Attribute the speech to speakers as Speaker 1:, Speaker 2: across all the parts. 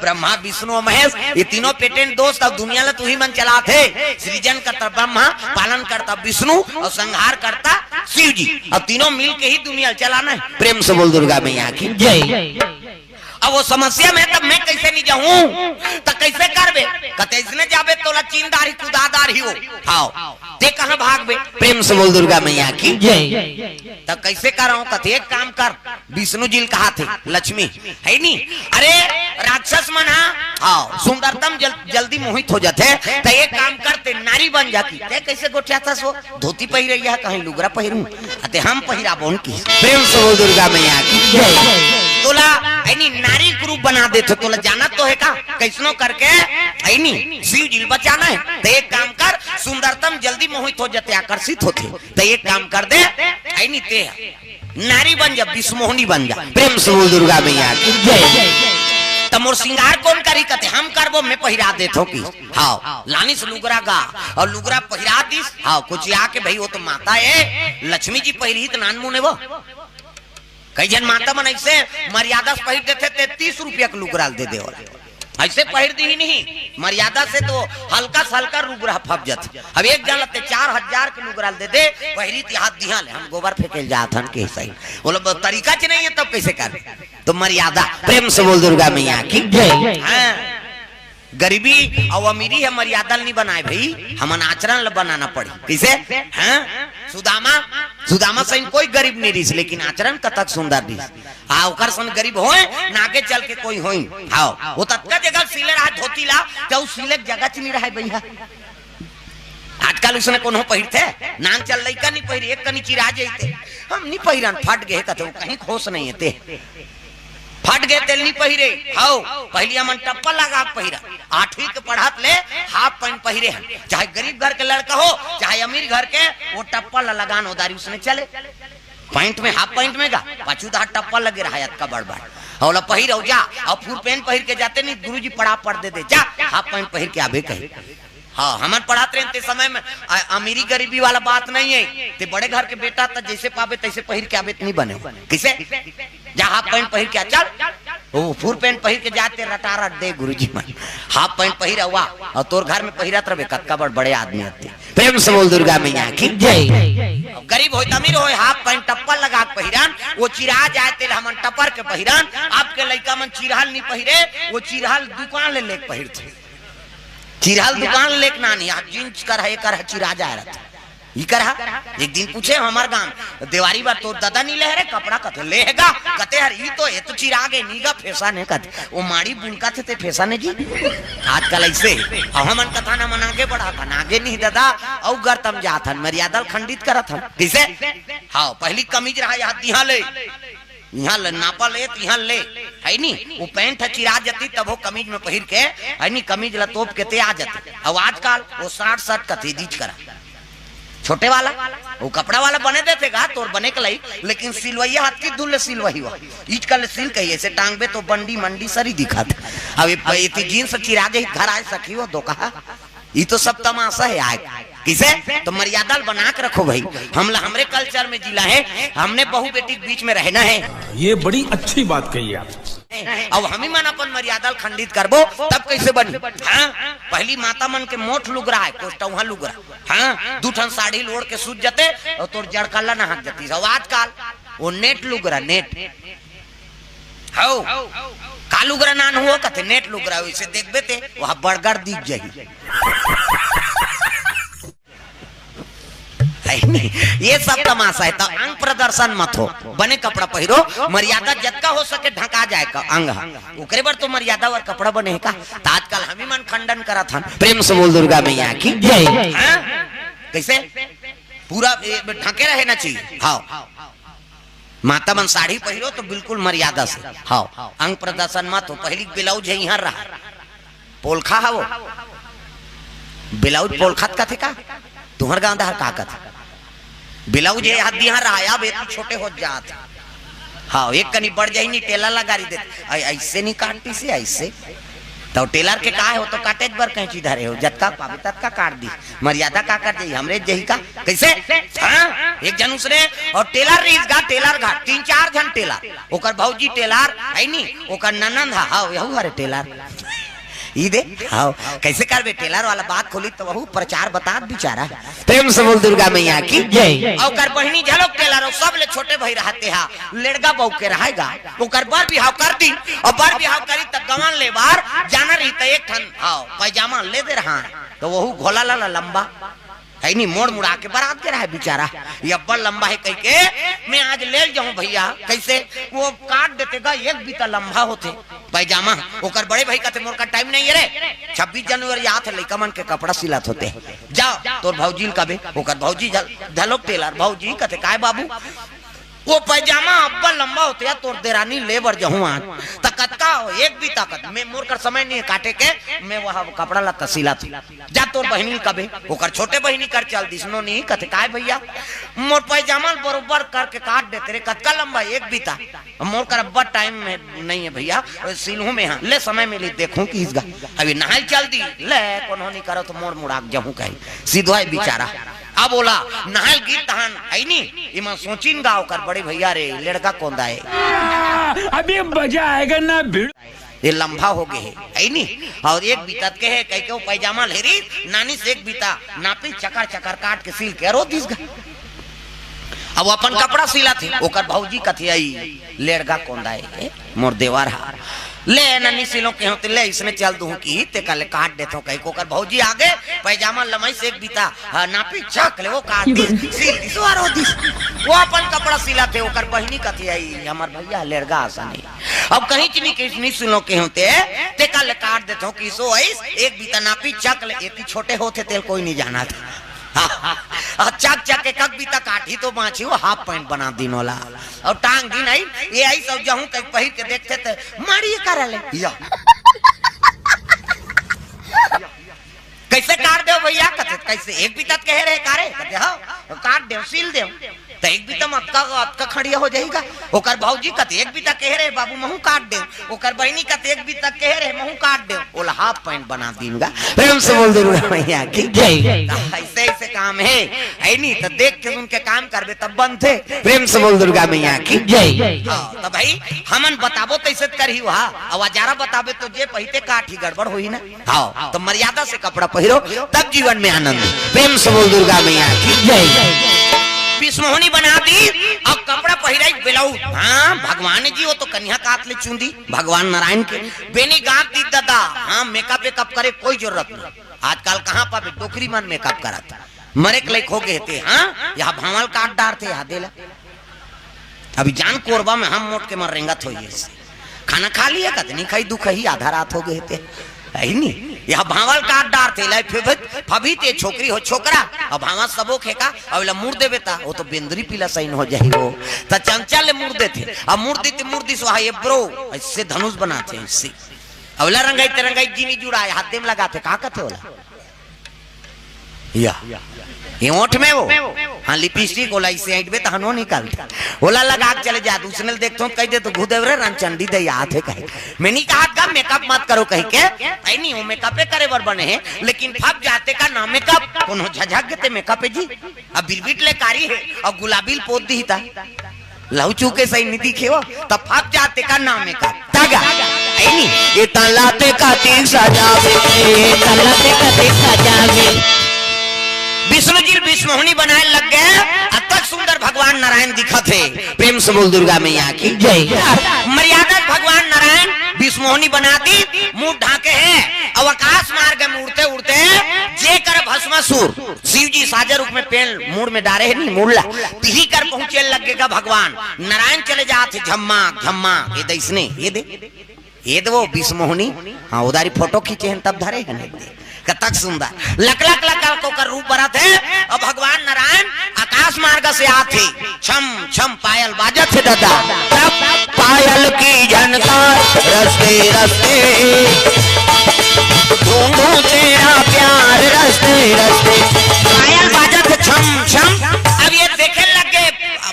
Speaker 1: ब्रह्मा विष्णु और महेश ये तीनों पेटेंट दोस्त अब दुनिया ला तू ही मन चला थे। सृजन करता ब्रह्मा, पालन करता विष्णु और संहार करता शिव जी। अब तीनों मिल के ही दुनिया चलाना है। प्रेम से बोल दुर्गा मैया की जय। अब वो समस्या में तब मैं कैसे नहीं जाऊं तो कैसे करबे? कहते इसने जाबे तोला चीनदारी कुदादार ही हो आओ ते कहां भागबे? प्रेम से बोल दुर्गा मैया की जय। तब कैसे कराऊं? कहते एक काम कर, विष्णु जी कहा थे लक्ष्मी है नी, अरे राक्षस मना आओ सुंदरतम जल्दी मोहित हो जाते तो एक काम करते नारी बन जाती। ते कैसे गोठियाता सो धोती पहिर रही है कहीं लुगरा पहिरूं अते हम पहिरा बोन की। प्रेम से बोल दुर्गा मैया की जय। तोला ऐनी नारी ग्रुप बना देते तोला जाना तो है का कैसनो करके ऐनी शिव जी बचाना है। तो एक काम कर सुंदरतम जल्दी मोहित हो जाते आकर्षित होते तो एक काम कर दे ऐनी ते नारी बन जा विष्णुमोहिनी बन जा। प्रेम से बोल दुर्गा मैया की जय। तमोर सिंगार कौन करी? कहते हम करबो मैं पहिरा देतो की। हाँ लानी से लुगरा गा और लुगरा पहिरा दिस। हाँ कुछ आके भाई वो तो माता है लक्ष्मी जी पहिरी तो नान मुने वो कई जन माता मन ऐसे मर्यादा से पहिर देते 33 रुपया का लुगराल दे दे ऐसे पहिर दी ही नहीं मर्यादा से तो हल्का से हल्का लुगरा फप जाते। अब एक जन लगते 4000 के लुगराल दे दे पहिरी हाथ दिया ले हम गोबर फेंके जात हन के सही बोलो तरीका च नहीं है तब कैसे कर तो मर्यादा। प्रेम से बोल दुर्गा मैया की जय। गरीबी और अमीरी है मर्यादा नहीं बनाए भाई हमन आचरण बनाना पड़ी कैसे हैं? सुदामा से कोई गरीब नहीं रही लेकिन आचरण कतक सुंदर रही। हाँ ओकर सन गरीब होए नाके चल के कोई होई। हाँ वो तत्का जगह सिले रहा धोती ला तो सिले जगह च नहीं रहा भैया। आजकल उसने कोनो पहिरते नान चल लइका नहीं पहिर एक कनी चिरा जइते हम नहीं पहिरन फट गए कतो कहीं खोस नहीं है फट गए तेल नहीं पहिरे। हाउ पहली हमन टप्पा लगा पहिरा 8वीं के पढ़ात ले हाफ पैंट पहिरे हैं चाहे गरीब घर के लड़का हो चाहे अमीर घर के वो टप्पा लगान उदारी उसने चले पैंट में हाफ पैंट में गा पाछू दा टप्पा लगे रहा का बड़बड़ और पहिर हो जा और फुल पैंट पहिर के जाते नहीं गुरुजी पढ़ा पढ़ दे जा हाफ पैंट पहिर के आबे कहे। हाँ हमन पढ़ाते रहते समय में अमीरी गरीबी वाला बात नहीं है। ते बड़े घर के बेटा तो जैसे पावे तैसे पहिर के आबे नहीं बने किसे जा हाफ पैंट पहिर के चल वो फुल पैंट पहिर के जाते रटारा दे गुरुजी मन हाफ पैंट पहिरा हुआ और तोर घर में पहिरत रहे कत्का बड़े आदमी आते। प्रेम से बोल दुर्गा मैया की जय। गरीब हो अमीर हो हाफ पैंट टप्पा लगा पहिरान वो चिरा जाते हमन टपर के पहिरान आपके लड़का मन चिरहाल नहीं पहिरे वो चिरहाल दुकान ले पहिरते चिरहाल दुकान लेक ना नहीं आप जींस कर है कर चिरा जा रहा था ये करा। एक दिन पूछे हमार गांव देवारी बार तो दादा नहीं ले रे कपड़ा कते लेगा कते हर ये तो चिरा गए नीगा फैसा ने कते वो माड़ी बुनका थे ते फैसा ने जी आजकल ऐसे हमन कथा ना मन आगे बढ़ा था आगे नहीं दादा औ गरतम जात हन मर्यादा खंडित करत हन किसे। हाँ पहली कमीज रहा याद यहां ले यहाँ नापा ले यहाँ ले है नी वो पैंट चिरा जाती तब वो कमीज में पहिर के है नी कमीज ला तोप के ते आ जाते। अब आजकल वो 60 का तेजीज करा छोटे वाला वो कपड़ा वाला बने देते गा तो बने के लाई लेकिन सिलवैया हाथ की धुल सिलवही हुआ ईट का सिल कही ऐसे टांगबे तो बंडी मंडी सरी दिखाते। अब ये जींस चिरा जाए घर आए सखी हो दो कहा ये तो सब तमाशा है आए किसे तो मर्यादा बना के रखो भाई। हमरे कल्चर में जिला है हमने बहू बेटी के बीच में रहना है। ये बड़ी अच्छी बात कही आप। अब हम ही मन अपन मर्यादा खंडित करबो तब कैसे बनी। हाँ पहली माता मन के मोट लुगरा है कोष्टवा लुगरा हाँ 2 ठन साड़ी लोड़ के सूझ जाते और तोर जड़कल्ला ना हाथ जाती। अब आजकल वो नेट लुगरा नेट हाउ का लुगरा नान हुआ कथे नेट लुगरा वैसे देखबे ते वहां बड़गड़ दिख जाही। ये सब तमाशा है तो अंग प्रदर्शन मत हो बने कपड़ा पहिरो मर्यादा जतका हो सके ढका जाए का अंग ओकरे बर तो मर्यादा और कपड़ा बने का तो आजकल हम ही मन खंडन करा था। प्रेम से बोल दुर्गा मैया की जय। कैसे पूरा ढके रहे ना चाहिए। हाँ माता मन साड़ी पहिरो तो बिल्कुल मर्यादा से। हाँ अंग प्रदर्शन मत हो। पहली ब्लाउज है यहाँ रहा पोलखा है वो ब्लाउज पोलखत का थे का तुम्हार गाँव दहर का था ब्लाउज ये हाथ यहाँ रहा बेटी छोटे हो जात। हाँ एक कनी बढ़ जाई नहीं टेला लगा रही दे ऐसे नहीं काटती से ऐसे तो टेलर के का है वो तो काटेज बर कैंची धरे हो जतका पावे ततका काट दी मर्यादा का कर दी हमरे जही का कैसे हाँ? एक जन उसने और टेलर रीस गा टेलर घाट 3-4 जन टेलर ओकर भौजी टेलर है नी ओकर ननंद हां यहू हरे टेलर ई दे हां कैसे करबे टेलर वाला बात खोली तो वहू प्रचार बता बेचारा प्रेम से बोल दुर्गा मैया की जय ओकर बहिनी झलक टेलर और सब ले छोटे भाई रहते हा लड़का बहू के रहेगा ओकर बर बिहाव कर दी और बर बिहाव करी तब गवन ले बार जाना रही तो एक ठन हां पैजामा ले दे रहा तो वहू घोला ला लंबा है नहीं मोड़ मुड़ा के बारात के रहा है बेचारा ये अब्बा लंबा है कह के मैं आज ले जाऊं भैया कैसे वो काट देतेगा एक बीता लंबा होते पैजामा ओकर बड़े भाई कहते मोर का टाइम नहीं है रे 26 जनवरी आत है लइका मन के कपड़ा सिलात होते जाओ तोर भौजी कबे ओकर भौजी झलोक टेलर भौजी कहते काय बाबू वो पैजामा अब्बा लंबा होते या तोर देरानी लेबर जहूं आज तकतका एक भी ताकत मैं मोर कर समय नहीं काटे के मैं वहां कपड़ा ला तसीला थी जा तोर बहिनी कबे ओकर छोटे बहिनी कर चल दिसनो नहीं कहते काय भैया मोर पैजामा बरोबर करके काट दे तेरे कतका लंबा एक भी ता मोर कर अब्बा टाइम में नहीं है भैया सिलहू में हां ले समय मिली देखूं कि इसगा अभी नहाई चल दी ले कोनो नहीं करो तो मोड़ मुड़ाक जहूं कहीं सीधो है बेचारा अब बोला नहल गीत तहन है नी इमा सोचिन गाँव कर बड़े भैया रे लड़का कौन दाए
Speaker 2: अभी मजा आएगा ना भीड़
Speaker 1: ये लंबा हो गए है नी और एक बीतत के है कह के वो पैजामा लेरी नानी से एक बीता नापी चकर चकर काट के सिल के रो दिस अब अपन कपड़ा सिला थी ओकर भौजी कथियाई लड़का कौन दाए मोर देवर हा ले ननी सिलो के होते ले इसने चल दूं की ते कल काट देतो कहीं कोकर भौजी आगे पैजामा लमाई से एक बीता नापी चक ले वो काट दी सिल दी सुआरो दी वो अपन कपड़ा सिला थे ओकर बहिनी कथी आई हमर भैया लड़का आसा नहीं अब कहीं चनी के नहीं सुनो के होते ते कल काट देतो की सो एक बीता नापी चक ले एती छोटे होते तेल कोई नहीं जाना था चक चक के कक बीता काटी तो बाँची वो हाफ पैंट बना दिन वाला और टांग दी नहीं ये आई सब जहूं कहीं पहिर के देखते थे मारिए कर ले कैसे काट दो भैया कहते कैसे एक बीता कह रहे कारे कहते हाँ काट दे सिल दे तो एक बीता अतका खड़िया हो जाएगा ओकर भौजी कहते एक बीता कह रहे बाबू महू काट दे ओकर बहनी कहते एक बीता कह रहे महू काट दे ओला हाफ पैंट बना दूंगा प्रेम से बोल दे भैया की जय ऐसे ऐसे काम है ऐ नहीं तो देख के उनके काम करबे तब बंद थे प्रेम से बोल दुर्गा मैया की जय तो भाई हमन बताबो तैसे करी हुआ और अजारा बताबे तो जे पहिते काठी गड़बड़ होई ना हाँ तो मर्यादा से कपड़ा पहिरो तब जीवन में आनंद प्रेम से बोल दुर्गा मैया की जय बिस्मोहनी बना दी और कपड़ा पहिराई बेलाऊ हाँ भगवान जी वो तो कन्या काट ले चुंदी भगवान नारायण के बेनी गाँव दी दादा हाँ मेकअप वेकअप करे कोई जरूरत नहीं आजकल कहाँ पावे डोकरी मन मेकअप कराता मरे के लायक हो गए थे हाँ यहाँ भावल काट डार थे यहाँ देला अभी जान कोरबा में हम मोट के मर रेंगा थो खाना खा लिया कद नहीं खाई दुख ही आधा रात हो गए थे नहीं यह भावल काट डार थे लाई फभी ते छोकरी हो छोकरा और भावा सबो खेका और मुड़ देवे ता वो तो बेंदरी पीला साइन हो जाही वो त चमचा ले मुड़ देते अब मुड़ दी सो ये ब्रो इससे धनुष बनाते इससे अवला रंगाई तिरंगाई जीनी जुड़ा हाथ देम लगाते का कहते होला या ये ओठ में वो हाँ लिपस्टिक ओला इसे आइट बे तो हनो निकालता ओला लगा के चले जा दूसरे देखते कह दे तो घुदेवरे रंचंडी दे याद है कहे मैं नहीं कहा का मेकअप मत करो कह के आई नहीं वो मेकअप करे बर बने हैं लेकिन फप जाते का ना मेकअप कोनो झझक गते मेकअप जी अब बिरबिट ले कारी है और गुलाबी पोत दी था लहू चूके सही नीति खेवा तब फप जाते का ना मेकअप तागा आई नहीं ये तलाते का तीन सजावे तलाते का तीन सजावे विष्णु जी विष्णुनी बनाए लग गए अतक सुंदर भगवान नारायण दिखा थे प्रेम से बोल दुर्गा मैया की जय मर्यादा भगवान नारायण विष्णुनी बना दी मुंह ढाके है और आकाश मार्ग में उड़ते उड़ते जे कर भस्मासुर शिव जी साजे रूप में पेड़ मूड में डारे है नहीं मुड़ला तिही कर पहुंचे लगेगा भगवान नारायण चले जाते झम्मा झम्मा ये दे इसने ये वो विष्णुनी हाँ उधारी फोटो खींचे हैं तब धरे है नहीं कतक सुंदर लक लक लक को कर रूप बरत है और भगवान नारायण आकाश मार्ग से आते छम छम पायल बाजत थे दादा तब पायल की झनकार रस्ते रस्ते ढूंढूं तेरा प्यार रस्ते रस्ते पायल बाजत छम छम अब ये देखे लगे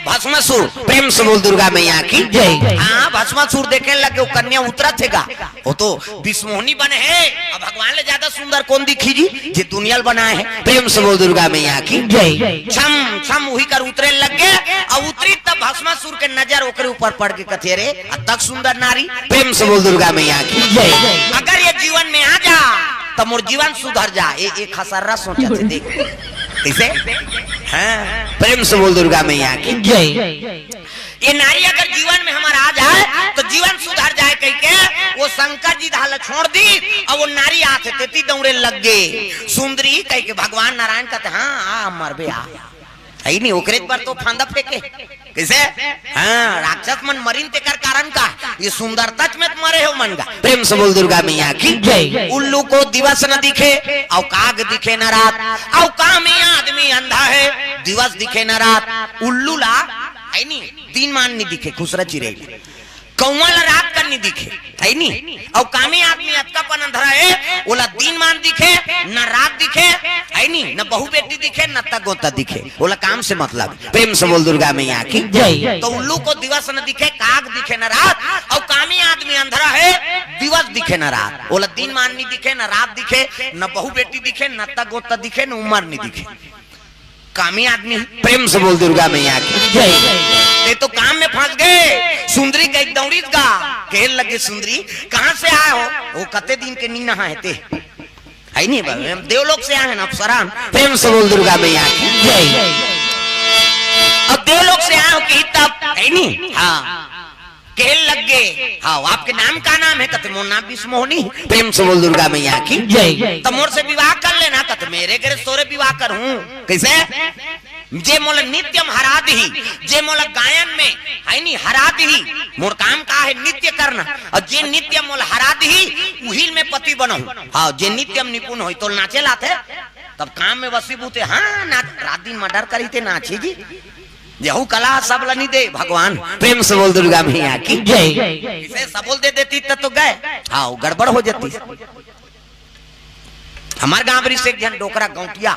Speaker 1: भस्म भस्मासुर, प्रेम से बोल दुर्गा मैया की जय। हाँ भस्मासुर देखे लगे वो कन्या उतरा थेगा, वो तो विष्णुमोहिनी बने है। अब भगवान ले ज्यादा सुंदर कौन दिखी जी, जे दुनिया बनाए है। प्रेम से बोल दुर्गा मैया की जय। छम छम वही कर उतरे लग गए और उतरी तब भस्मासुर के नजर ओकरे ऊपर पड़ के कथे रे तक सुंदर नारी। प्रेम से बोल दुर्गा मैया की जय। अगर ये जीवन में आ जा तो मोर जीवन सुधर जा। एक खसर्रा सोचा थे देख कैसे। हाँ प्रेम से बोल दुर्गा मैया की जय। ये नारी अगर जीवन में हमारा आ जाए तो जीवन सुधर जाए कह के वो शंकर जी धाल छोड़ दी और वो नारी आते तेती दौड़े लग गए सुंदरी कह के। भगवान नारायण कहते हाँ आ मर बे आ है नहीं ओकरे पर तो फांदा फेंके कैसे। हाँ राक्षस मन मरीन ते कर कारण का ये सुंदरता में मरे हो मन का। प्रेम से बोल दुर्गा मैया की जय। उल्लू को दिवस न दिखे और काग दिखे न रात, और कामी आदमी अंधा है दिवस दिखे न रात। उल्लू ला है नहीं दिन मान नहीं दिखे खुसरा चिरेली, कौवा ला रात कर नहीं दिखे है नहीं, और कामी आदमी अतकापन अंधरा है ओला दिन मान दिखे न रात दिखे है नहीं, न बहू बेटी दिखे न तगोता दिखे, ओला काम से मतलब। प्रेम से बोल दुर्गा मैया की जय। तो उल्लू को दिवस न दिखे काग दिखे न रात, और कामी आदमी अंधरा है दिवस दिखे न रात, ओला दिन मान नहीं दिखे न रात दिखे न बहू बेटी दिखे न तगोता दिखे न उम्र नहीं दिखे, कामी आदमी। प्रेम से बोल दुर्गा मैया की जय। ये तो काम में फंस गए। सुंदरी का एक दौड़ी गा कहने लगे सुंदरी कहां से आए हो, वो कते दिन के नी नहा है नहीं देवलोक से आए हैं अप्सरा। प्रेम से बोल दुर्गा मैया की जय। अब देवलोक से आए हो कि तब है नहीं। हाँ कहने लग गए हाँ आपके नाम का नाम है, कहते मोर नाम विष्णुमोहिनी। प्रेम से बोल दुर्गा मैया की जय। तो मोर से विवाह कर लेना, कहते मेरे घर सोरे विवाह करूं कैसे। जे मोला नित्यम हरा दी, जे मोला गायन में है नहीं हरा दी, मोर काम का है नित्य करना, और जे नित्यम मोला हरा दी उही में पति बनूं। हाँ जे नित्यम निपुण हो तो नाचे लाते तब काम में वसीभूते। हाँ नाच रात दिन मर्डर करी थे नाची जी यहू कला सब लनी दे भगवान। प्रेम से बोल दुर्गा मैया की जय। इसे सबोल दे देती तो गए हाँ गड़बड़ हो जाती। हमारे गांव से एक जन डोकरा गौटिया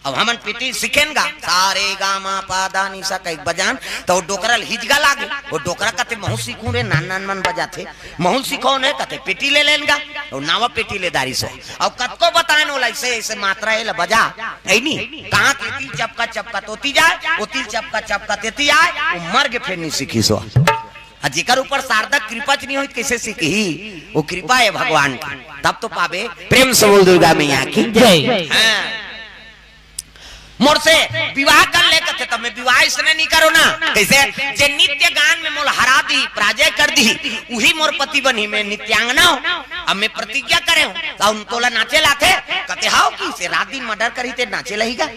Speaker 1: अब हमन पिटी सीखेंगा सारे गामा पादा निशा कई बजान तो डोकरा हिजगा लागे। वो डोकरा कहते महू सीखू रे नान नान मन बजाते महू सीखो ने कहते पेटी ले लेंगा और नावा पेटी ले दारी से अब कतको बताए नो ऐसे ऐसे मात्रा है बजा है नहीं कहाँ तिल चपका चपका तोती जाए वो तिल चपका चपका तेती आए वो मर के फिर नहीं सीखी सो। जेकर ऊपर शारदा कृपा नहीं हुई कैसे सीखी, वो कृपा है भगवान की तब तो पावे। प्रेम से बोल दुर्गा मैया की जय। मोर से विवाह कर ले कहते तब मैं विवाह इसने नहीं करो ना कैसे। जे नित्य गान में मोल हरा दी पराजय कर दी वही मोर पति बनी मैं नित्यांगना हूँ। अब मैं प्रतिज्ञा करे हूँ तो उन तोला नाचे लाते कहते हाउ की से रात दिन मर्डर करी थे नाचे लगेगा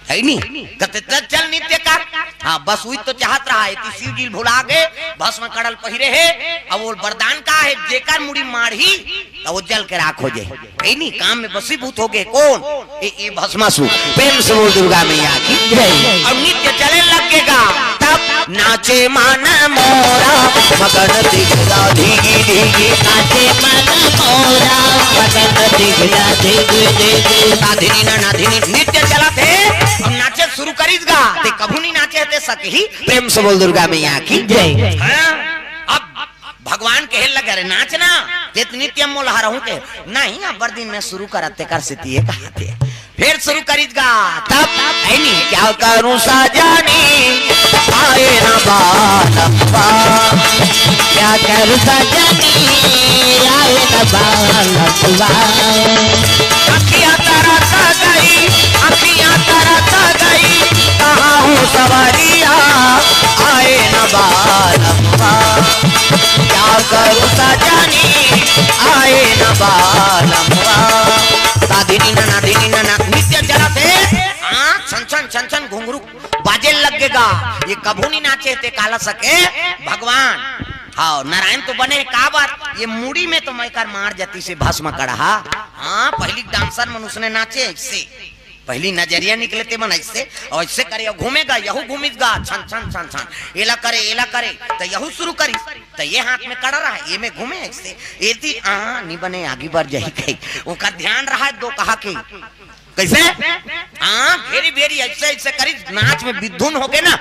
Speaker 1: है नहीं कहते चल नित्य का। हाँ बस वही तो चाहत रहा है शिव जी भुला गए भस्म कड़ल पहिरे है अब वो वरदान का है जेकर मुड़ी माढ़ी तो वो जल के राख हो जाए है नहीं काम में बसीभूत हो गए कौन ये भस्मासुर। प्रेम से बोल दुर्गा मैया की जय। अब नित्य चले लगेगा तब नाचे मन मोरा मगन दिखला धीगी धीगी नाचे मन मोरा मगन दिखला धीगी धीगी साधिनी ना नाधिनी नित्य चला थे अब नाचे शुरू करीगा ते कभू नहीं नाचे थे सके। प्रेम से बोल दुर्गा मैया की जय। अब भगवान कहे लगे रे नाचना ते नित्य मोल हरहूं के नहीं अब बर्दिन में शुरू करते कर सिती है कहते फिर शुरू करीगा तब है नहीं क्या करूं सजानी आए ना बालम्बा क्या करूं सजानी आए ना बालम्बा अखियां तरस गई अखियां तरस गई कहाँ हूँ सवारिया आए न बालम्बा क्या करूँ सजानी आए न बालम्बा साधिनी ना नाधिनी ना नित्य चलाते छन छन छन छन घुंघरू बाजे लगेगा ये कभू नहीं नाचे थे काला सके भगवान। हाँ नारायण तो बने काबर ये मुड़ी में तो मैकर मार जाती से भस्म कड़ा। हाँ पहली डांसर मनुष्य ने नाचे इससे पहली नजरिया निकले ते मन ऐसे और ऐसे करे घूमेगा यहू घूमेगा छन छन छन छन एला करे तो यहू शुरू करी तो ये हाथ में कड़ा रहा ये में घूमे ऐसे एती नहीं बने आगे बढ़ जाही कही उनका ध्यान रहा है दो कहा के कैसे घेरी बेरी ऐसे ऐसे करी नाच में विधुन हो गए ना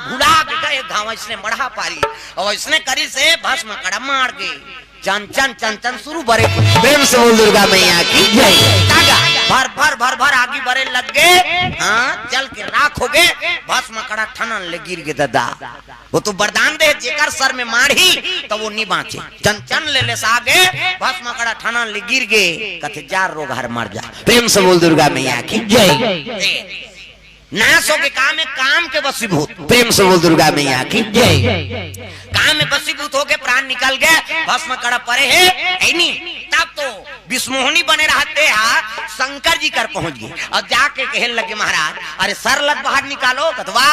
Speaker 1: भुला गए घाव इसने बढ़ा पारी और इसने करी से भस्म कड़ा मार गए चन चन चन चन शुरू भरे प्रेम से बोल दुर्गा मैया की जय भर भर भर भर आगे बरे लग गए चल के राख हो गए भस्म कड़ा ठनन ले गिर गए दादा वो तो वरदान दे जेकर सर में मारी तो वो नहीं बाँचे चन चन ले सागे भस्म कड़ा ठनन ले गिर गए कथे जार रोग हर मर जा प्रेम से बोल दुर्गा मैया की जय नाश हो गए काम के वशीभूत प्रेम से बोल दुर्गा मैया की जय काम में वशीभूत हो गए प्राण निकल गए भस्म कड़ा परे है नहीं तब तो विष्णुमोहनी बने रहते हैं शंकर जी कर पहुंच गए और जाके कहने लगे महाराज अरे सर लग बाहर निकालो कतवा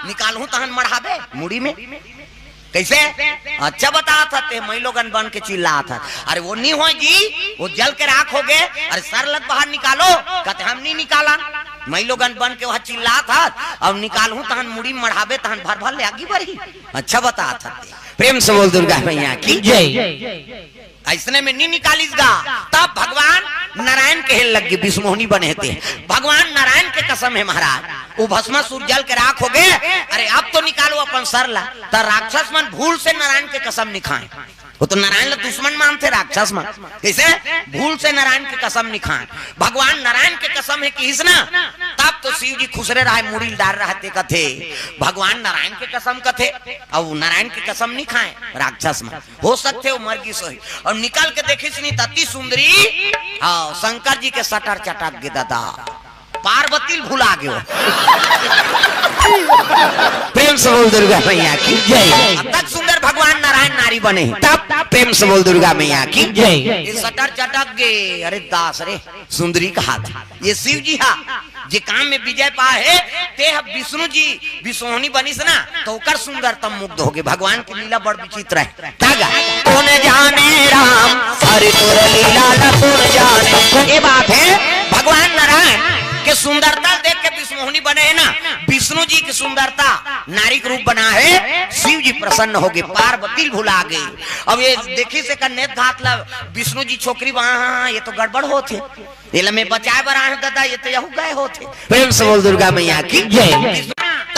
Speaker 1: निकालू तहन मढ़ाबे मुड़ी में कैसे अच्छा बता था ते मैं लोगन बन के चिल्ला था अरे वो नहीं हो जी वो जल के राख हो गए अरे सर लग बाहर निकालो कहते हम नहीं निकाला मैं लोगन बन के वहां चिल्ला था अब निकालू तहन मुड़ी मढ़ाबे तहन भर भर ले आगे बढ़ी अच्छा बता था प्रेम से बोल दुर्गा मैया की जय ऐसने में नहीं निकालीसगा तब भगवान नारायण कहने लगे विष्णुमोहनी बने थे भगवान नारायण के कसम है महाराज वो भस्मासुर जल के राख हो गए अरे अब तो निकालो अपन सरला तो राक्षस मन भूल से नारायण के कसम नहीं खाए वो तो नारायण ला दुश्मन मानते राक्षस मन कैसे भूल से नारायण के कसम नहीं खाए भगवान नारायण के कसम है कि इसना तब तो शिव जी खुसरे रहे मुड़ी डाल रहते कथे भगवान नारायण के कसम कथे अब नारायण के कसम नहीं खाए राक्षस में हो सकते हो मरगी सोई और निकल के देखी सुनी तती सुंदरी शंकर जी के सटर चटक गे दादा पार्वती भुला गयो प्रेम से बोल दुर्गा मैया की जय अब तक सुंदर भगवान नारायण नारी बने तब प्रेम से बोल दुर्गा मैया की जय ये सटर चटक गे अरे दास रे सुंदरी का हाथ ये शिव जी हा जे काम में विजय पाए ते विष्णु जी विष्णुमोहनी बनिस ना तो कर सुंदरतम मुग्ध हो गए भगवान की लीला बड़ विचित्र है तागा कौन जाने राम अरे तोर लीला न कौन जाने ये बात है भगवान नारायण के सुंदरता देख के विष्णुमोहनी बने है ना विष्णु जी की सुंदरता नारी के रूप बना है शिव जी प्रसन्न हो गए पार्वती भुला गई अब ये देखी से कन्या घात ला विष्णु जी छोकरी वहां ये तो गड़बड़ होते ये में बचाए बरा है दादा ये तो यहू गए होते प्रेम से बोल दुर्गा मैया की जय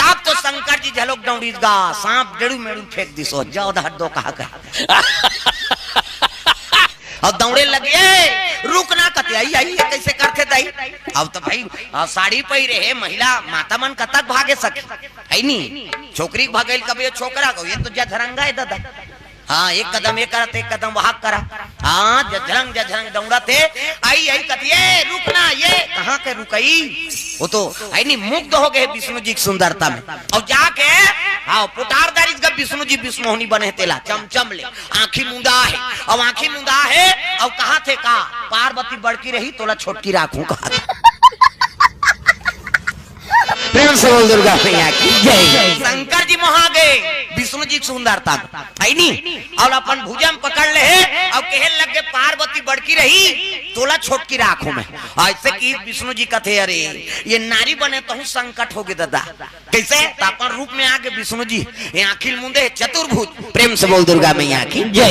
Speaker 1: तब तो शंकर जी झलोक दौड़ी गा सांप डेड़ू मेड़ू फेंक दिसो जाओ दो कहा और दौड़े लगे रुकना कते आई कैसे करते दाई अब तो भाई साड़ी पहिरे है महिला माता मन कतक भागे सके है नी छोकरी भागल कभी छोकरा को ये तो जधरंगा है दादा एक कदम ये करते एक कदम वहां करा जझरंग दौड़ा थे आई कतिए रुकना ये कहाँ के रुकई वो तो आई नहीं मुग्ध हो गए विष्णु जी की सुंदरता में और जाके पुटारदारी विष्णु जी विष्णुमोहनी बने तेला चमचम ले आंखी मुंदा है और आंखी मुंदा है और कहा थे का पार्वती बड़की रही तोला छोटकी राखू कहा प्रेम से बोल दुर्गा मैया की जय शंकर जी मोहा गए विष्णु जी की सुंदरता है नी और अपन भुजा में पकड़ ले और कहने लगे पार्वती बड़की रही तोला छोटकी राखो में ऐसे की विष्णु जी कथे अरे ये नारी बने तो संकट हो गए दादा कैसे अपन रूप में आके विष्णु जी आखिल मुंदे चतुर्भुज प्रेम से बोल दुर्गा मैया की जय।